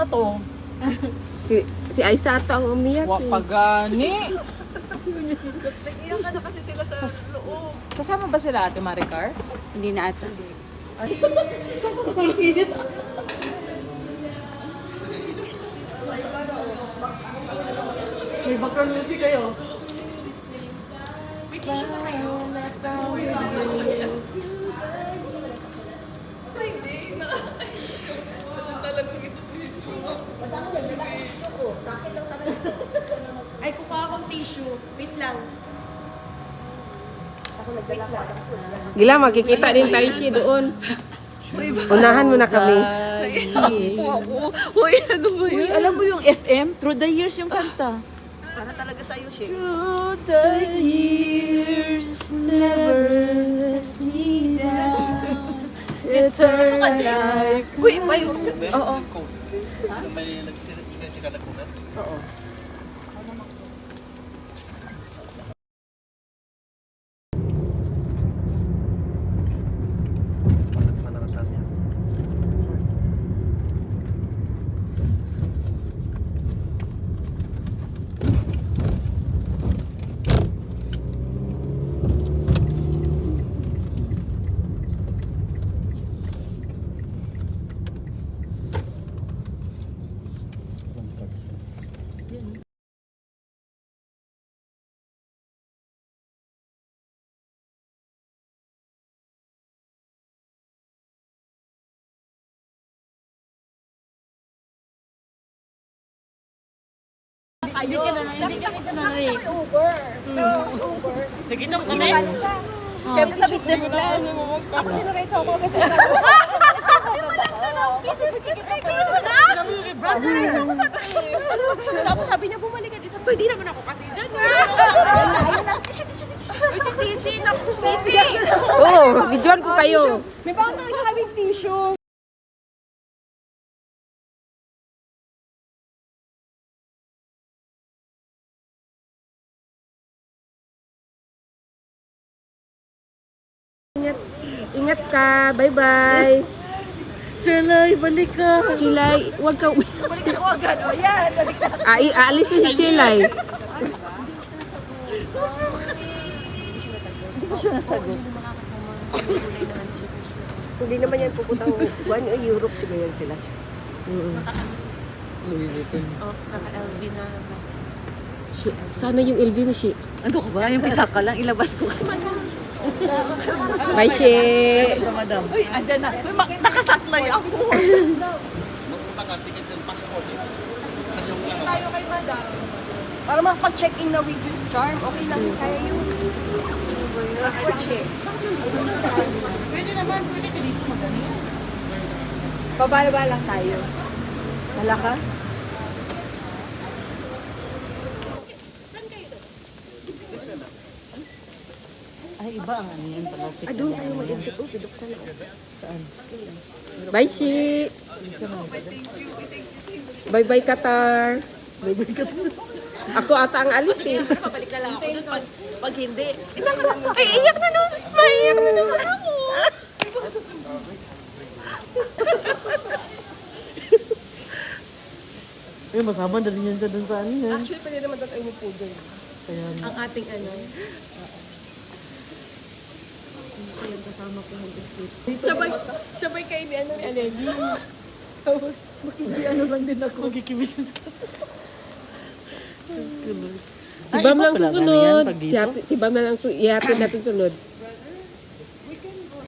na to? Si Aisa ito ang umiyak Wa eh. pagani. Nag-iyak ka na kasi sila sa loob. Sasama ba sila Ate Maricar? Hindi na ata. May background music kayo. Ay, kukuha akong tissue. Wait lang. Gila, makikita din tayo siya doon. Unahan mo na kami. Uy, ano ba Uy, yun? alam mo yung FM? Through the years yung kanta. Para talaga sa'yo, Shea. Through the years, never let me down. It's our life. Uy, iba yun. Oo. May nagsikat na kukat? Oo. Panangasan niya. Hindi ka siya na-rate. Nakita mo kami? Siyempre sa business class. Ako nilarate ako agad sa business class pa ko. Tapos sabi niya bumalik at isa, pwede naman ako kasi dyan. Uy, si Sisi, Sisi! Oo, videoan ko kayo. May baka talaga kaming tissue. Ingat ka, bye-bye. Chalay, balik ka. Chilay, wag ka. Balik ako agad. O yan, balik na. Aalis na si Chilay. Hindi ko siya nasagot. Hindi naman yan pupuntang Europe siguro yan sila. Naka-LV na. Sana yung LV mo, Shi. Ano ka ba? Yung pitaka lang, ilabas ko. Bye, Shi. Madam. Uy, andyan na. Uy, nakasaslay ako. Magpunta ka, ticket ng passport. Sa yung ano. Para makapag-check-in na with this charm, okay lang kaya yun. Passport check. Pwede naman, pwede ka dito magano. Bababa lang tayo. Wala ka? Ay, iba ang ano yan pala. Ah, doon tayo mag-exit. Oh, piduksan na. Bye, Shi. Bye-bye, Qatar. Bye-bye ka po. Ako ata ang alis eh. Pabalik na lang ako doon pag hindi. Isang ko, ay iyak na nun. Maiiyak na naman ako. Eh, masama na rin yan dyan sa ano yan. Actually, pwede naman doon tayo umupo doon. Kaya Ang ating ano. Sabay kayo ni ano ni Aleli. Tapos, ano lang din ako. Magkikibusiness ka. Si Bam lang susunod. Si Bam na lang ihatid natin sunod.